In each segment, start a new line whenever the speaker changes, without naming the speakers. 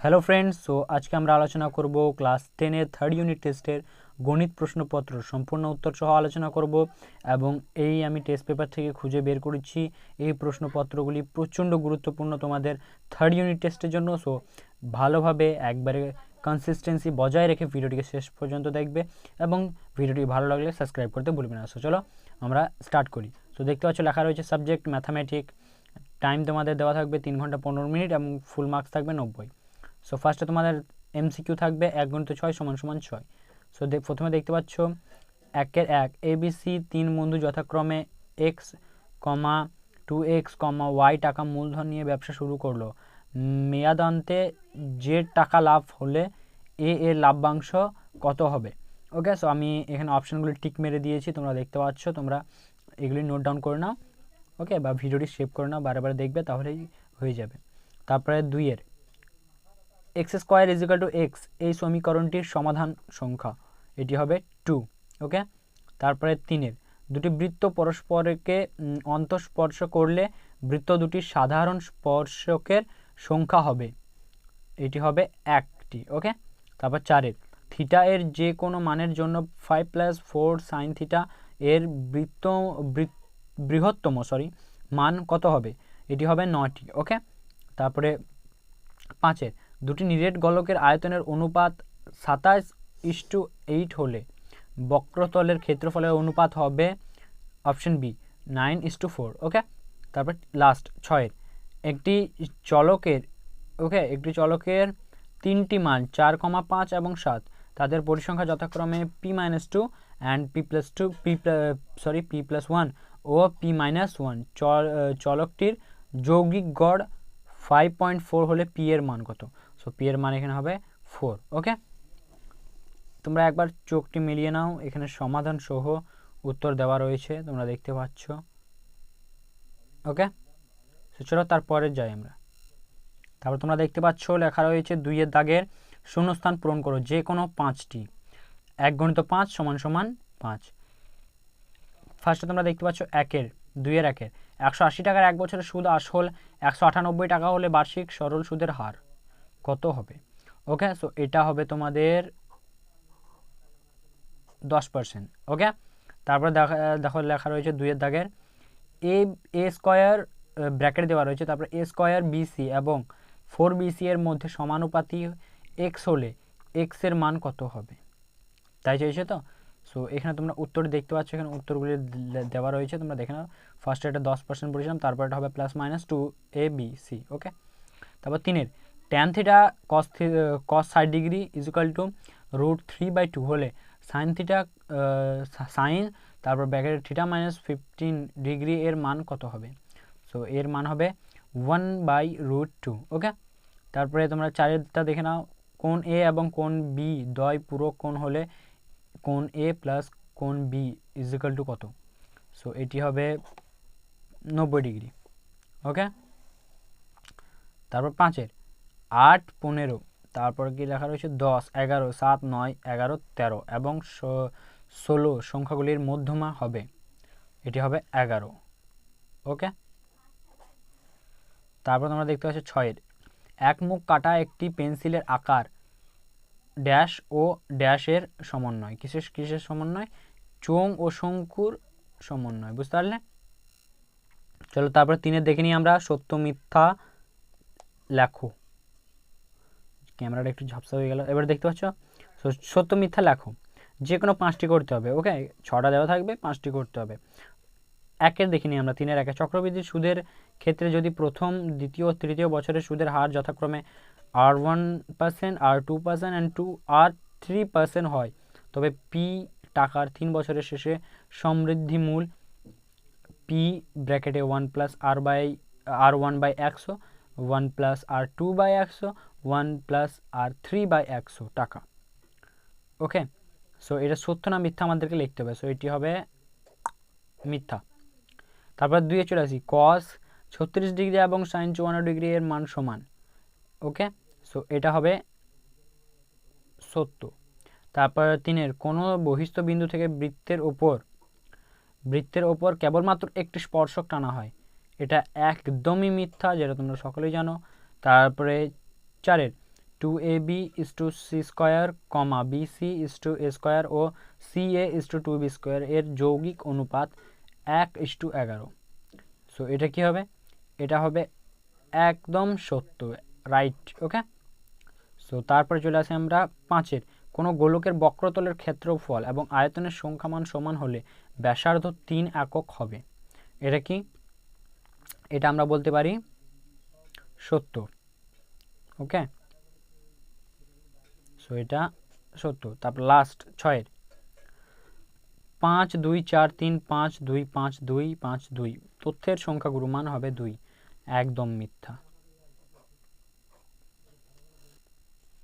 Hello friends, so আজকে আমরা আলোচনা করব ক্লাস 10-এর থার্ড ইউনিট টেস্টের গণিত প্রশ্নপত্র সম্পূর্ণ উত্তর সহ আলোচনা করব। এবং আমি টেস্ট পেপার থেকে খুঁজে বের করেছি এই প্রশ্নপত্রগুলি প্রচণ্ড গুরুত্বপূর্ণ তোমাদের থার্ড ইউনিট টেস্টের জন্য। সো ভালোভাবে একবারে কনসিস্টেন্সি বজায় রেখে ভিডিওটিকে শেষ পর্যন্ত দেখবে এবং ভিডিওটি ভালো লাগলে সাবস্ক্রাইব করতে ভুলবে না। সো চলো আমরা স্টার্ট করি। সো দেখতে পাচ্ছ লেখা রয়েছে সাবজেক্ট ম্যাথামেটিক, টাইম তোমাদের দেওয়া থাকবে 3 ঘন্টা 15 মিনিট এবং ফুল মার্কস থাকবে 90। সো ফার্স্টে তোমাদের এমসিকিউ থাকবে 1 × 6 = 6। সো প্রথমে দেখতে পাচ্ছ 1-1 ABC 3 বন্ধু যথাক্রমে x, 2x, y টাকা মূলধন নিয়ে ব্যবসা শুরু করলো। মেয়াদান্তে যে টাকা লাভ হলে এর লাভ্যাংশ কত হবে? ওকে, সো আমি এখানে অপশানগুলি টিক মেরে দিয়েছি, তোমরা দেখতে পাচ্ছ। তোমরা এগুলি নোট ডাউন করে নাও, ওকে, বা ভিডিওটি সেভ করে নাও, বারে বারে দেখবে তাহলেই হয়ে যাবে। তারপরে 2-এর x² = x, এই সমীকরণটির সমাধান সংখ্যা, এটি হবে 2। ওকে, তারপরে 3-এর দুটি বৃত্ত পরস্পরকে অন্তঃস্পর্শ করলে বৃত্ত দুটির সাধারণ স্পর্শকের সংখ্যা হবে, এটি হবে 1টি। ওকে, তারপর 4-এর থিটা এর যে কোনো মানের জন্য 5 + 4 sin থিটা এর বৃহত্তম মান কত হবে? এটি হবে 9টি। ওকে, তারপরে 5-এর দুটি নিরেট গোলকের আয়তনের অনুপাত 27:8 হলে বক্রতলের ক্ষেত্রফলের অনুপাত হবে অপশন বি 9:4। ওকে, তারপর লাস্ট 6-এর একটি চলকের 3টি মান 4, 5 এবং 7, তাদের পরিসংখ্যা যথাক্রমে p-2 and p+1 O p-1। চলকটির যৌগিক গড় 5.4 হলে p এর মান কত? সো p এর মান এখানে হবে 4। ওকে, তোমরা একবার চোখটি মিলিয়ে নাও, এখানে সমাধান সহ উত্তর দেওয়া রয়েছে, তোমরা দেখতে পাচ্ছ। ওকে, সো চলো তারপরে যাই আমরা। তারপর তোমরা দেখতে পাচ্ছ লেখা রয়েছে 2-এর দাগের শূন্যস্থান পূরণ করো যে কোনো 5টি। 1 × 5 = 5। ফার্স্টে তোমরা দেখতে পাচ্ছ 2-এর 180 টাকার 1 বছরের সুদ আসল 198 টাকা হলে বার্ষিক সরল সুদের হার কত হবে? ওকে, সো এটা হবে তোমাদের 10%। ওকে, তারপর দেখো লেখা রয়েছে 2-এর দাগের a² ব্র্যাকেট দেওয়া রয়েছে, তারপর a² BC এবং 4BC এর মধ্যে সমানুপাতি x হলে x এর মান কত হবে? তাই চাইছে তো। সো এখানে তোমরা উত্তর দেখতে পাচ্ছ, এখানে উত্তরগুলি দেওয়া রয়েছে, তোমরা দেখে নাও। ফার্স্টে এটা 10% বলেছিলাম, তারপর এটা হবে +-2abc। ওকে, তারপর 3-এর tan থিটা cos 60° = √3/2 হলে sin থিটা তারপর ব্র্যাকেটে θ-15° এর মান কত হবে? সো এর মান হবে 1/√2। ওকে, তারপরে তোমরা 4-এরটা দেখে নাও, কোণ এ এবং কোণ বি দ্বয় পূরক কোণ হলে কোণ এ প্লাস কোণ বি = কত? সো এটি হবে 90°। ওকে, তারপর 5-এর 8, 15, তারপর কি লেখা রয়েছে 10, 11, 7, 9, 11, 13 এবং 16 সংখ্যাগুলির মধ্যমা হবে, এটি হবে 11। ওকে, তারপর তোমরা দেখতে পাচ্ছ 6-এর এক মুখ কাটা একটি পেন্সিলের আকার ড্যাশ ও ড্যাশের সমন্বয়, কিসের সমন্বয়? চোঙ ও শঙ্কুর সমন্বয়, বুঝতে পারলে? চলো তারপর 3-এর দেখে নিই আমরা, সত্য মিথ্যা লেখো। ক্যামেরাটা একটু ঝাপসা হয়ে গেল। এবার দেখতে পাচ্ছ সত্য মিথ্যা লেখো, যে কোনো 5টি করতে হবে। ওকে, 6টা দেওয়া থাকবে, 5টি করতে হবে। 1-এর দেখে নিই আমরা, 3-এর 1 চক্রবৃদ্ধি সুদের ক্ষেত্রে যদি প্রথম, দ্বিতীয় ও তৃতীয় বছরের সুদের হার যথাক্রমে R1%, R2% and R3% হয়, তবে P টাকার 3 বছরের শেষে সমৃদ্ধি মূল P ব্র্যাকেটে 1 + R1/100, 1 + R2/100, 1 + R3/100 টাকা। ওকে, সো এটা সত্য না মিথ্যা আমাদেরকে লিখতে হবে। সো এটি হবে মিথ্যা। তারপর 2-এ চলে আসি, cos 36° এবং sin 54° এর মান সমান। ওকে, সো এটা হবে সত্য। তারপর 3-এর কোনো বহিস্থ বিন্দু থেকে বৃত্তের ওপর কেবলমাত্র একটি স্পর্শক টানা হয়, এটা একদমই মিথ্যা, যেটা তোমরা সকলেই জানো। তারপরে 4-এর 2ab is to C square comma BC is to A square ও CA is to 2b square এর যৌগিক অনুপাত 1:11। সো এটা কি হবে? এটা হবে একদম সত্য, রাইট। ওকে, সো তারপরে চলে আসি আমরা 5-এর। কোনো গোলকের বক্রতলের ক্ষেত্রফল এবং আয়তনের সংখ্যামান সমান হলে ব্যাসার্ধ 3 একক হবে। এটা কি? এটা আমরা বলতে পারি সত্য। ওকে, সো এটা সত্য। তারপর লাস্ট 6-এর 5 2 4 3 5 2 5 2 5 2 তথ্যের সংখ্যাগুরু মান হবে 2, একদম মিথ্যা।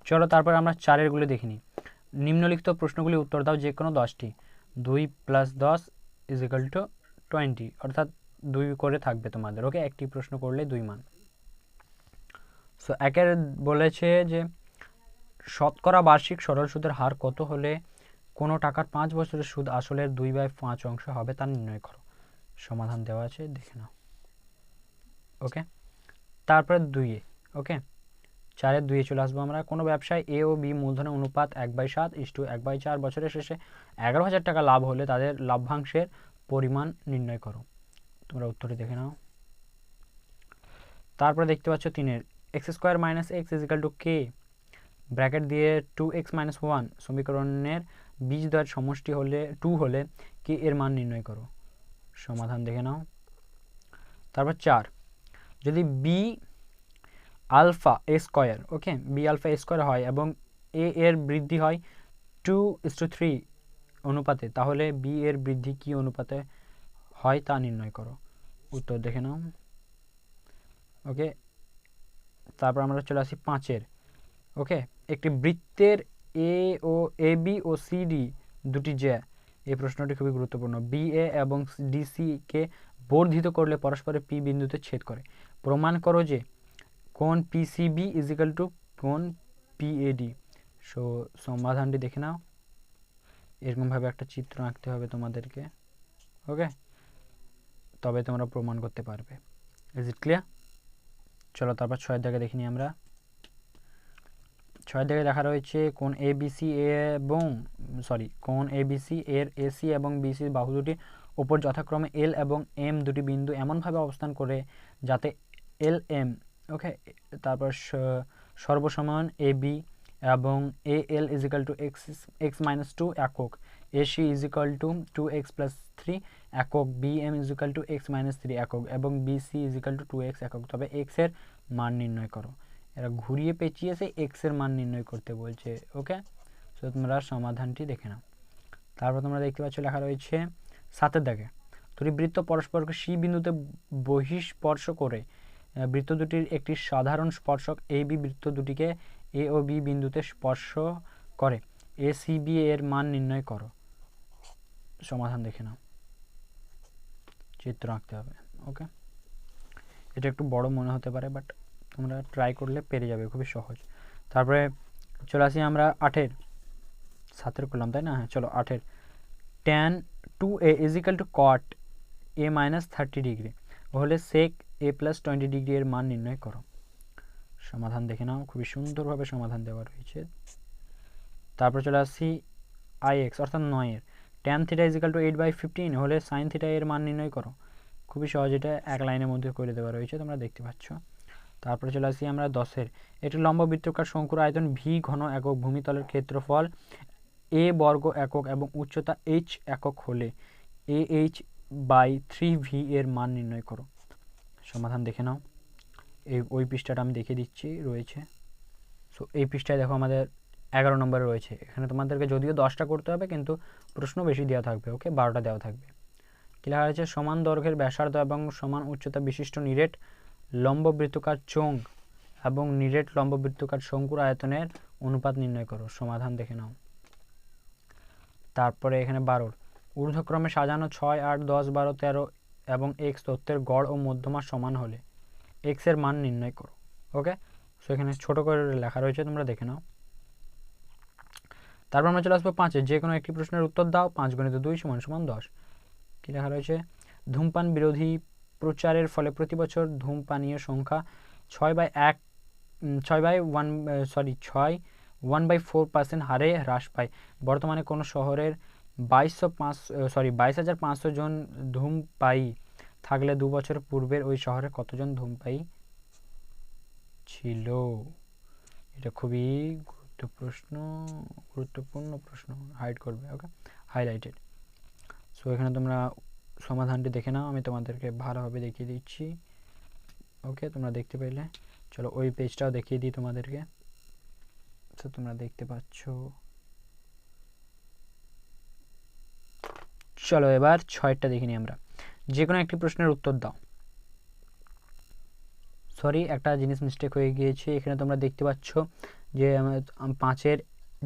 চলো তারপর আমরা 4-এর গুলো দেখিনি। নিম্নলিখিত প্রশ্নগুলি উত্তর দাও যে কোনো 10টি। 2 + 10 = 20, অর্থাৎ 2 করে থাকবে তোমাদের। ওকে, একটি প্রশ্ন করলে 2 মান। সো একের বলেছে যে শতকরা বার্ষিক সরল সুদের হার কত হলে কোনো টাকার 5 বছরের সুদ আসলের 2/5 অংশ হবে তা নির্ণয় করো। সমাধান দেওয়া আছে, দেখে নাও। ওকে, তারপরে 2-এ। ওকে, 4-এর 2-এ চলে আসবো আমরা। কোনো ব্যবসায় এ ও বি মূলধনের অনুপাত 1/7:1/4 বছরের শেষে 11,000 টাকা লাভ হলে তাদের লাভ্যাংশের পরিমাণ নির্ণয় করো। তোমরা উত্তরে দেখে নাও। তারপরে দেখতে পাচ্ছ 3-এর x² - x = k ব্র্যাকেট দিয়ে 2x - 1 সমীকরণের বীজদ্বয়ের সমষ্টি হলে 2 হলে k এর মান নির্ণয় করো। সমাধান দেখে নাও। তারপর 4, যদি বি আলফা এ স্কোয়ার, ওকে, বি আলফা এ স্কোয়ার হয় এবং এ এর বৃদ্ধি হয় 2:3 অনুপাতে, তাহলে বি এর বৃদ্ধি কি অনুপাতে হয় তা নির্ণয় করো। উত্তর দেখে নাও। ওকে, তারপর আমরা চলে আসি 5-এর। ওকে, একটি বৃত্তের A B O C D দুটি যে, এই প্রশ্নটি খুবই গুরুত্বপূর্ণ। বি এ এবং ডিসি কে বর্ধিত করলে পরস্পরের পি বিন্দুতে ছেদ করে। প্রমাণ করো যে কোণ পিসিবি = কোণ পিএডি। সো সমাধানটি দেখে নাও। এরকমভাবে একটা চিত্র আঁকতে হবে তোমাদেরকে। ওকে, তবে তোমরা প্রমাণ করতে পারবে। Is it clear? চলো তারপর 6-এর দাগে দেখিনি আমরা। 6-এর দাগে দেখা রয়েছে কোণ এবিসি কোণ এবিসি এর এসি এবং বিসি বাহু দুটি ওপর যথাক্রমে এল এবং এম দুটি বিন্দু এমনভাবে অবস্থান করে যাতে এল এম, ওকে, তারপর সর্বসমান এ বি এবং এ এল x - 2 একক, এসি = 2x + 3 একক, বি এম = x - 3 একক এবং বিসি = 2x একক, তবে x এর মান নির্ণয় করো। এরা ঘুরিয়ে পেঁচিয়ে এসে x এর মান নির্ণয় করতে বলছে। ওকে, সো তোমরা সমাধানটি দেখে নাও। তারপর তোমরা দেখতে পাচ্ছ লেখা রয়েছে 7-এর দাগে, দুটি বৃত্ত পরস্পরকে সি বিন্দুতে বহিঃস্পর্শ করে বৃত্ত দুটির একটি সাধারণ স্পর্শক এ বি বৃত্ত দুটিকে এ ও বি বিন্দুতে স্পর্শ করে, এ সি বি এর মান নির্ণয় করো। সমাধান দেখে নাও। চিত্র আঁকতে হবে। ওকে, এটা একটু বড় মনে হতে পারে, বাট তোমরা ট্রাই করলে পেরে যাবে, খুবই সহজ। তারপরে চলে আসি আমরা 8-এর। 7-এর করলাম তাই না? হ্যাঁ, চলো 8-এর। tan 2a = cot a - 30 degree হলে sec a + 20 ডিগ্রি এর মান নির্ণয় করো। সমাধান দেখে নাও। খুবই সুন্দরভাবে সমাধান দেওয়া রয়েছে। তারপর চলে আসি ix অর্থাৎ 9-এর। tan θ = 8/15 হলে sin θ এর মান নির্ণয় করো। খুবই সহজ, এটা এক লাইনের মধ্যে করে দেওয়া রয়েছে, তোমরা দেখতে পাচ্ছ। তারপরে চলে আসি আমরা 10-এর। একটি লম্ব বৃত্তাকার শঙ্কুর আয়তন ভি ঘন একক, ভূমিতলের ক্ষেত্রফল এ বর্গ একক এবং উচ্চতা h একক হলে ah/3v এর মান নির্ণয় করো। সমাধান দেখে নাও। ওই পৃষ্ঠাটা আমি দেখে দিচ্ছি রয়েছে। সো এই পৃষ্ঠায় দেখো আমাদের 11 নম্বরে রয়েছে। এখানে তোমাদেরকে যদিও 10টা করতে হবে, কিন্তু প্রশ্ন বেশি দেওয়া থাকবে। ওকে, 12টা দেওয়া থাকবে। কি লেখা রয়েছে? সমান দৈর্ঘ্যের ব্যাসার্ধ এবং সমান উচ্চতা বিশিষ্ট নিরেট লম্ববৃত্তাকার চোঙ এবং নিরেট লম্ববৃত্তাকার শঙ্কুর আয়তনের অনুপাত নির্ণয় করো। সমাধান দেখে নাও। তারপরে এখানে 12-র ঊর্ধ্বক্রমে সাজানো 6 8 10 12 13 এবং x তথ্যের গড় ও মধ্যমা সমান হলে x এর মান নির্ণয় করো। ওকে, সো এখানে ছোট করে লেখা রয়েছে, তোমরা দেখে নাও। তারপর আমরা চলে আসবো 5-এ। যে কোনো একটি প্রশ্নের উত্তর দাও। 5 × 2 = 10। কি লেখা রয়েছে? ধূমপান বিরোধী প্রচারের ফলে প্রতি বছর ধূমপানীয় সংখ্যা 6/1 6/1/4% হারে হ্রাস পায়। বর্তমানে কোনো শহরের 22,500 জন ধূমপায়ী থাকলে 2 বছর পূর্বের ওই শহরে কতজন ধূমপায়ী ছিল? এটা খুবই গুরুত্বপূর্ণ প্রশ্ন। হাইড করবে, ওকে, হাইলাইটেড। সো এখানে তোমরা সমাধানটি দেখে নাও, আমি তোমাদেরকে ভালোভাবে দেখিয়ে দিচ্ছি। ওকে, তোমরা দেখতে পেলে, চলো ওই পেজটাও দেখিয়ে দিই তোমাদেরকে। তো তোমরা দেখতে পাচ্ছ। চলো এবার 6টা দেখে নিই আমরা। যে কোনো একটি প্রশ্নের উত্তর দাও। সরি, একটা জিনিস মিস্টেক হয়ে গিয়েছে। এখানে তোমরা দেখতে পাচ্ছ যে 5-এর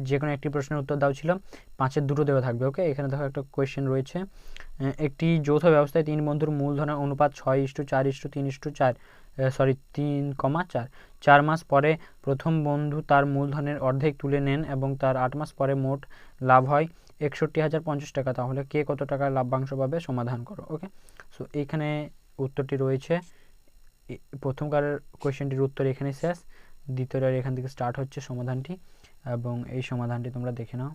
যে কোনো একটি প্রশ্নের উত্তর দাও ছিল, 5-এর দুটো দেওয়া থাকবে। ওকে, এখানে দেখো একটা কোয়েশ্চেন রয়েছে। একটি যৌথ ব্যবস্থায় 3 বন্ধুর মূলধনের অনুপাত 6:4:3:4, 3,4। 4 মাস পরে প্রথম বন্ধু তার মূলধনের অর্ধেক তুলে নেন এবং তার 8 মাস পরে মোট লাভ হয় 61,050 টাকা। তাহলে কে কত টাকার লাভ্যাংশ পাবে? সমাধান করো। ওকে, সো এইখানে উত্তরটি রয়েছে। প্রথমকার কোয়েশ্চেনটির উত্তর এখানে শেষ, দ্বিতীয়টার এখান থেকে স্টার্ট হচ্ছে সমাধানটি, এবং এই সমাধানটি তোমরা দেখে নাও।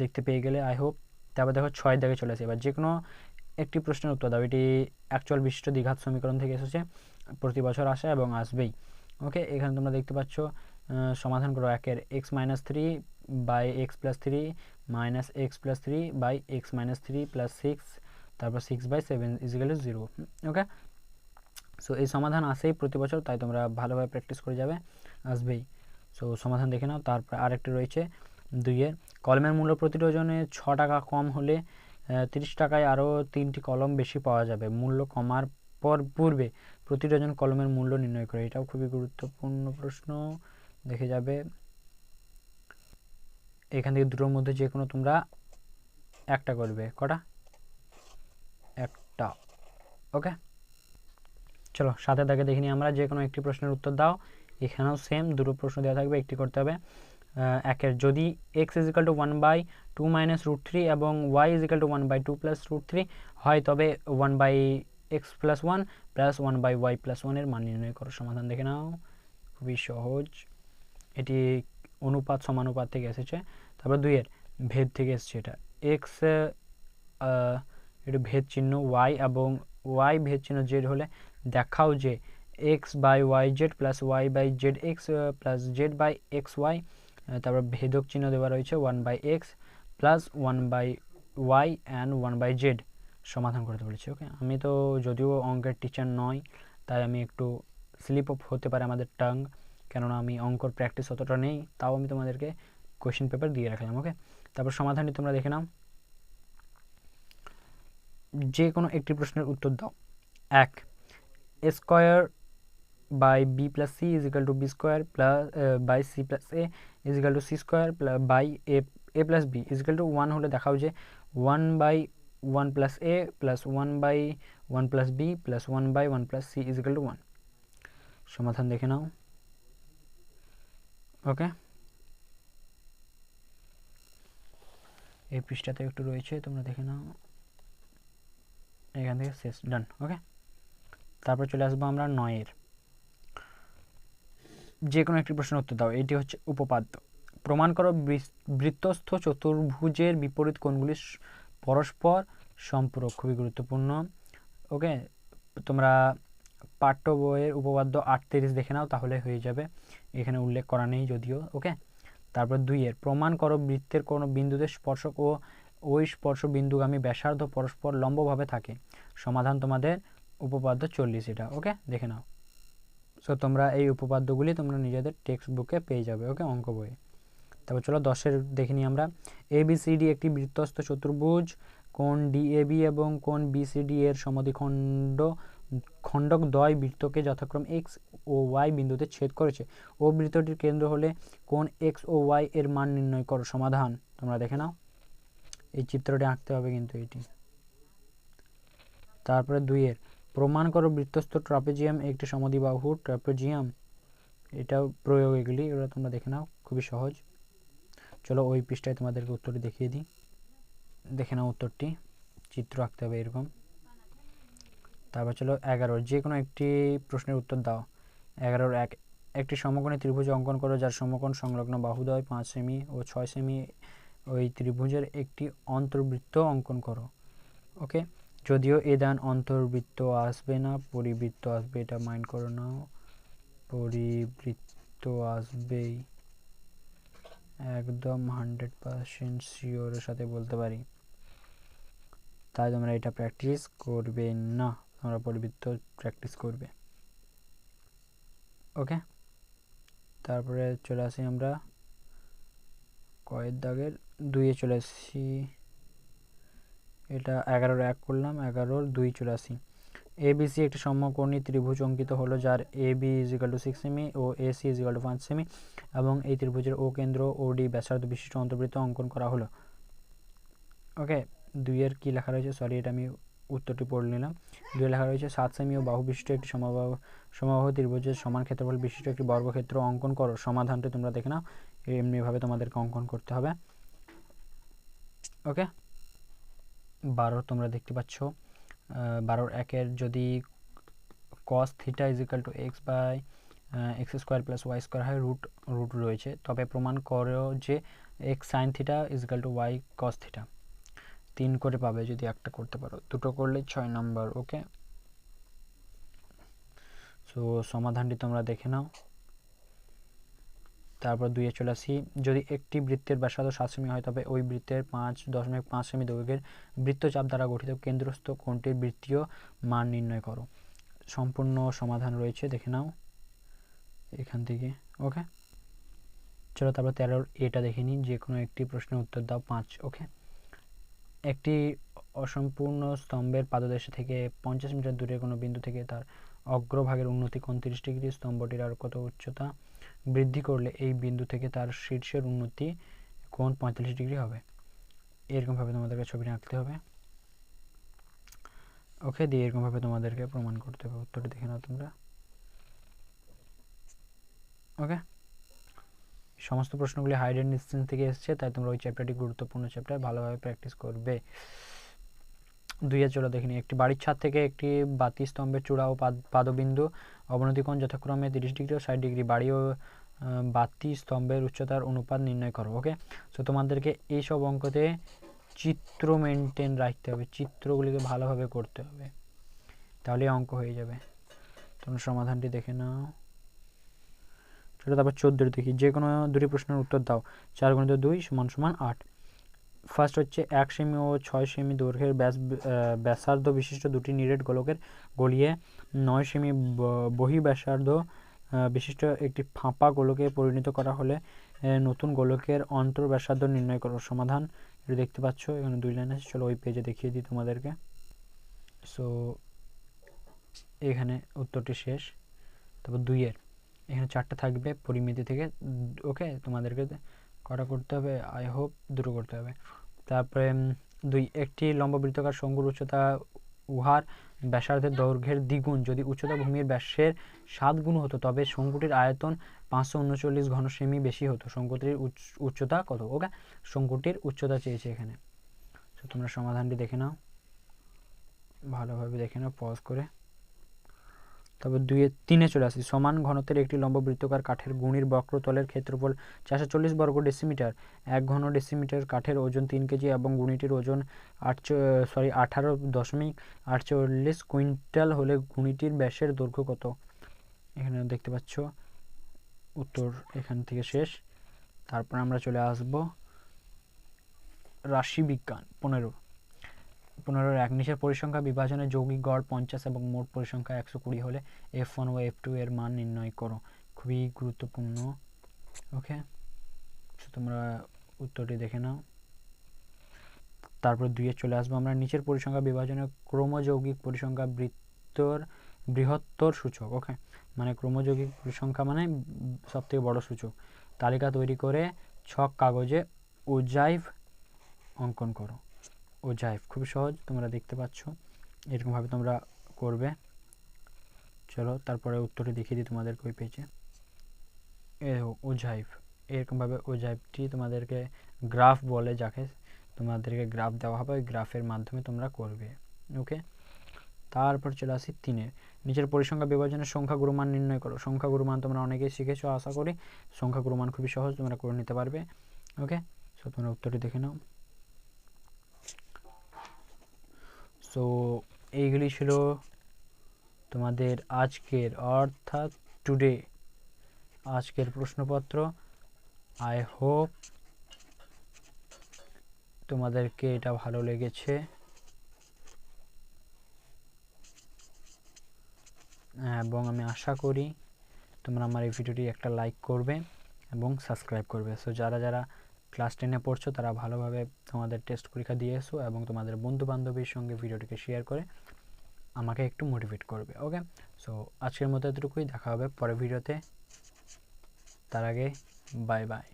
দেখতে পেয়ে গেলে আই হোপ। তারপর দেখো 6 দাগে চলে আসে। এবার যে কোনো একটি প্রশ্নের উত্তর দাও। এটি অ্যাকচুয়াল বিশিষ্ট দ্বিঘাত সমীকরণ থেকে এসেছে, প্রতি বছর আসে এবং আসবেই। ওকে, এখানে তোমরা দেখতে পাচ্ছ, সমাধান করো 1-এর x-3/x+3 -x+3/x-3 + 6, তারপর 6/7 = 0। ওকে, সো এই সমাধান আসেই প্রতি বছর, তাই তোমরা ভালোভাবে প্র্যাকটিস করে যাবে, আসবেই। সো সমাধান দেখে নাও। তারপর আরেকটি রয়েছে 2-এর, কলমের মূল্য প্রতি ডজনে 6 টাকা কম হলে 30 টাকায় আরও 3টি কলম বেশি পাওয়া যাবে। মূল্য কমার পূর্বে প্রতি ডজন কলমের মূল্য নির্ণয় করে। এটাও খুবই গুরুত্বপূর্ণ প্রশ্ন, দেখে যাবে। এখান থেকে দুটোর মধ্যে যে কোনো তোমরা একটা করবে। কটা? একটা। ওকে, চলো 7-এর দাগে দেখে নিই আমরা। যে কোনো একটি প্রশ্নের উত্তর দাও। এখানেও সেম দুটো প্রশ্ন দেওয়া থাকবে, একটি করতে হবে। 1-এর, যদি x = 1/2 - √3 এবং y = 1/2 + √3 হয়, তবে 1/x+1 + 1/y+1 এর মান নির্ণয় করো। সমাধান দেখে নাও, খুবই সহজ। এটি অনুপাত সমানুপাত থেকে এসেছে। তারপর 2-এর, ভেদ থেকে এসেছে। এটা x একটু ভেদ চিহ্ন y এবং y ভেদ চিহ্ন z হলে দেখাও যে x/yz + y/zx + z/xy, তারপর ভেদক চিহ্ন দেওয়া রয়েছে 1/x + 1/y and 1/z। সমাধান করতে বলেছি। ওকে, আমি তো যদিও অঙ্কের টিচার নয়, তাই আমি একটু স্লিপ অফ হতে পারে আমাদের টাং, কেননা আমি অঙ্কর প্র্যাকটিস অতটা নেই, তাও আমি তোমাদেরকে কোয়েশ্চেন পেপার দিয়ে রাখলাম। ওকে, তারপর সমাধানটি তোমরা দেখে নাও। যে কোনো একটি প্রশ্নের উত্তর দাও। 1, a² / b + c = b² / c + a = c² / a + b = 1 হলে দেখাও যে 1/1 + a + 1/1 + b + 1/1 + c = 1। সমাধান দেখে নাও। ওকে, এই পৃষ্ঠাতে একটু রয়েছে, তোমরা দেখে নাও। এখান থেকে শেষ, ডান। ওকে, তারপর চলে আসবো আমরা 9-এর। যে কোনো একটি প্রশ্নের উত্তর দাও। এটি হচ্ছে উপপাদ্য। প্রমাণ করো বৃত্তস্থ চতুর্ভুজের বিপরীত কোণগুলি পরস্পর সম্পূরক। খুবই গুরুত্বপূর্ণ। ওকে, তোমরা পাঠ্য বইয়ের উপপাদ্য 38 দেখে নাও, তাহলে হয়ে যাবে, এখানে উল্লেখ করা নেই যদিও। ওকে, তারপর 2-এর, প্রমাণ করো বৃত্তের কোনো বিন্দুতে স্পর্শক ও ওই স্পর্শ বিন্দুগামী ব্যাসার্ধ পরস্পর লম্বভাবে থাকে। সমাধান তোমাদের উপপাদ্য 40 এটা। ওকে, দেখে নাও। সো তোমরা এই উপপাদ্যগুলি তোমরা নিজেদের টেক্সট বুকে পেয়ে যাবে। ওকে, অঙ্ক বইয়ে। তারপর চলো 10-এর দেখে নিই আমরা। ABCD একটি বৃত্তস্থ চতুর্ভুজ। কোণ DAB এবং কোণ BCD এর খণ্ডক দ্বয় বৃত্তকে যথাক্রমে x ও y বিন্দুতে ছেদ করেছে। ও বৃত্তটির কেন্দ্র হলে কোণ x ও y এর মান নির্ণয় করো। সমাধান তোমরা দেখে নাও। এই চিত্রটি আঁকতে হবে কিন্তু এটি। তারপরে 2-এর, প্রমাণ করো বৃত্তস্থ ট্রাপিজিয়াম একটি সমদ্বিবাহু ট্রাপিজিয়াম। এটাও প্রয়োগ, এগুলো তোমরা দেখে নাও, খুবই সহজ। চলো ওই পৃষ্ঠায় তোমাদেরকে উত্তরটি দেখিয়ে দিই, দেখে নাও উত্তরটি। চিত্র আঁকতে হবে এরকম। তারপর চলো 11 যে কোনো একটি প্রশ্নের উত্তর দাও। 11 একটি সমকোণী ত্রিভুজ অঙ্কন করো যার সমকোণ সংলগ্ন বাহুদ্বয় 5 সেমি ও 6 সেমি। ওই ত্রিভুজের একটি অন্তর্বৃত্ত অঙ্কন করো। ওকে, যদিও এ দান অন্তর্বৃত্ত আসবে না, পরিবৃত্ত আসবে, এটা মাইন্ড করো নাও, পরিবৃত্ত আসবেই, একদম 100% শিওরের সাথে বলতে পারি। তাই তোমরা এটা প্র্যাকটিস করবে না, তোমরা পরিবৃত্ত প্র্যাকটিস করবে। ওকে, তারপরে চলে আসি আমরা কয়ের দাগের 2-এ চলে আসি। এটা 11 করলাম, 11-2 চলে আসি। এবিসি একটি সমকোণী ত্রিভুজ অঙ্কিত হলো যার AB = 6 সেমি ও AC = 5 সেমি এবং এই ত্রিভুজের ও কেন্দ্র OD ব্যাসার্ধ বিশিষ্ট অন্তর্বৃত্ত অঙ্কন করা হলো। ওকে, 2-এর কী লেখা রয়েছে, সরি এটা আমি উত্তরটি পড়ে নিলাম। 2-এ লেখা রয়েছে 7 সেমি ও বাহু বিশিষ্ট একটি সমবাহু ত্রিভুজের সমান ক্ষেত্রফল বিশিষ্ট একটি বর্গক্ষেত্র অঙ্কন করো। সমাধানটি তোমরা দেখে নাও, এমনিভাবে তোমাদেরকে অঙ্কন করতে হবে। ওকে, 12 তোমরা দেখতে পাচ্ছ, 12-1 যদি cos θ = x² + y² হয়, রুট রয়েছে, তবে প্রমাণ করো যে x sin θ = y cos θ। 3 করে পাবে যদি একটা করতে পারো, দুটো করলে 6 নম্বর। ওকে, সো সমাধানটি তোমরা দেখে নাও। তারপর 2-এ চলে আসি। যদি একটি বৃত্তের ব্যাসার্ধ 7 সেমি হয় তবে ওই বৃত্তের 5.5 সেমি দৈর্ঘ্যের বৃত্তচাপ দ্বারা গঠিত কেন্দ্রস্থ কোণটির বৃত্তীয় মান নির্ণয় করো। সম্পূর্ণ সমাধান রয়েছে, দেখে নাও এখান থেকে। ওকে, চলো তারপর 13 এটা দেখে নিই। যে কোনো একটি প্রশ্নের উত্তর দাও। 5। ওকে, একটি অসম্পূর্ণ স্তম্ভের পাদদেশ থেকে 50 মিটার দূরে কোনো বিন্দু থেকে তার অগ্রভাগের উন্নতি কোণ 30 ডিগ্রি, স্তম্ভটির আর কত উচ্চতা বৃদ্ধি করলে এই বিন্দু থেকে তার শীর্ষের উন্নতি কোণ 45 ডিগ্রি হবে। এরকমভাবে তোমাদেরকে ছবিটা আঁকতে হবে। ওকে, দিয়ে এরকমভাবে তোমাদেরকে প্রমাণ করতে হবে। উত্তরটি দেখে নাও তোমরা। ওকে, সমস্ত প্রশ্নগুলি হাইড অ্যান্ড ডিস্টেন্স থেকে এসেছে, তাই তোমরা ওই চ্যাপ্টারটি গুরুত্বপূর্ণ চ্যাপ্টার, ভালোভাবে প্র্যাকটিস করবে। 2-এ চলো দেখিনি। একটি বাড়ির ছাদ থেকে একটি বাতি স্তম্ভের চূড়া ও পাদবিন্দু অবনতি কোণ যথাক্রমে 30 ডিগ্রি ও 60 ডিগ্রি। বাড়ি ও বাতি স্তম্ভের উচ্চতার অনুপাত নির্ণয় করো। ওকে, সো তোমাদেরকে এইসব অঙ্কতে চিত্র মেনটেন রাখতে হবে, চিত্রগুলিকে ভালোভাবে করতে হবে, তাহলে অঙ্ক হয়ে যাবে। তোমরা সমাধানটি দেখে নাও। চলো তারপর 14 দেখি। যে কোনো দুটি প্রশ্নের উত্তর দাও। 4 × 2 = 8। ফার্স্ট হচ্ছে 1 সেমি ও 6 সেমি দৈর্ঘ্যের ব্যাসার্ধ বিশিষ্ট দুটি নিরেট গোলকের গলিয়ে 9 সেমি বহি ব্যাসার্ধ বিশিষ্ট একটি ফাঁপা গোলকে পরিণত করা হলে নতুন গোলকের অন্তর ব্যাসার্ধ নির্ণয় করো। সমাধান এটা দেখতে পাচ্ছ, এখানে 2 লাইন আছে। চলো ওই পেজে দেখিয়ে দিই তোমাদেরকে। সো এখানে উত্তরটি শেষ। তারপর 2-এর এখানে 4টা থাকবে পরিমিতি থেকে। ওকে, তোমাদেরকে কটা করতে হবে, আই হোপ দুটো করতে হবে। তারপরে 2, একটি লম্ববৃত্তাকার শঙ্কুর উচ্চতা উহার ব্যাসার্ধের দৈর্ঘ্যের দ্বিগুণ যদি উচ্চতা ভূমির ব্যাসের 7 গুণ হতো তবে শঙ্কুটির আয়তন 539 ঘন সেমি বেশি হতো। শঙ্কুটির উচ্চতা কত? ওকে, শঙ্কুটির উচ্চতা চেয়েছে এখানে। তো তোমরা সমাধানটি দেখে নাও, ভালোভাবে দেখে নাও পজ করে। তারপর 3-এ চলে আসি। সমান ঘনত্বের একটি লম্ববৃত্তাকার কাঠের গুণির বক্রতলের ক্ষেত্রফল 440 বর্গ ডেসিমিটার। 1 ঘন ডেসিমিটার কাঠের ওজন 3 কেজি এবং গুণিটির ওজন 18.48 কুইন্টাল হলে গুণিটির ব্যাসের দৈর্ঘ্য কত? এখানে দেখতে পাচ্ছ উত্তর এখান থেকে শেষ। তারপর আমরা চলে আসব রাশিবিজ্ঞান। 15-1 নিচের পরিসংখ্যা বিভাজনে যৌগিক গড় 50 এবং মোট পরিসংখ্যা 120 হলে F1 ও F2 এর মান নির্ণয় করো। খুবই গুরুত্বপূর্ণ। ওকে, তোমরা উত্তরটি দেখে নাও। তারপর 2-এ চলে আসবো আমরা। নিচের পরিসংখ্যা বিভাজনে ক্রমযৌগিক পরিসংখ্যা বৃহত্তর সূচক। ওকে, মানে ক্রমযৌগিক পরিসংখ্যা মানে সবথেকে বড় সূচক। তালিকা তৈরি করে ছক কাগজে ওজাইভ অঙ্কন করো। ওজাইভ খুব সহজ, তোমরা দেখতে পাচ্ছ, এরকমভাবে তোমরা করবে। চলো তারপরে উত্তরটি দেখিয়ে দিই তোমাদেরকে ওই পেজে। ওজাইভ এরকমভাবে, ওজাইভটি তোমাদেরকে গ্রাফ বলে, যাকে তোমাদেরকে গ্রাফ দেওয়া হবে, ওই গ্রাফের মাধ্যমে তোমরা করবে। ওকে, তারপর চলে আসি 3-এর। নিচের পরিসংখ্যা বিভাজনের সংখ্যাগুরু মান নির্ণয় করো। সংখ্যাগুরু মান তোমরা অনেকেই শিখেছো আশা করি। সংখ্যাগুরু মান খুবই সহজ, তোমরা করে নিতে পারবে। ওকে, সো তোমরা উত্তরটি দেখে নাও। সো এইগুলি ছিল তোমাদের আজকের অর্থাৎ টুডে আজকের প্রশ্নপত্র। আই হোপ তোমাদেরকে এটা ভালো লেগেছে এবং আমি আশা করি তোমরা আমার এই ভিডিওটি একটা লাইক করবে এবং সাবস্ক্রাইব করবে। সো যারা যারা ক্লাস 10-এ পড়ছো তারা ভালোভাবে তোমাদের টেস্ট পরীক্ষা দিয়ে এসো এবং তোমাদের বন্ধু বান্ধবীর সঙ্গে ভিডিওটিকে শেয়ার করে আমাকে একটু মোটিভেট করবে। ওকে, সো আজকের মতো এতটুকুই, দেখা হবে পরের ভিডিওতে। তার আগে বাই বাই।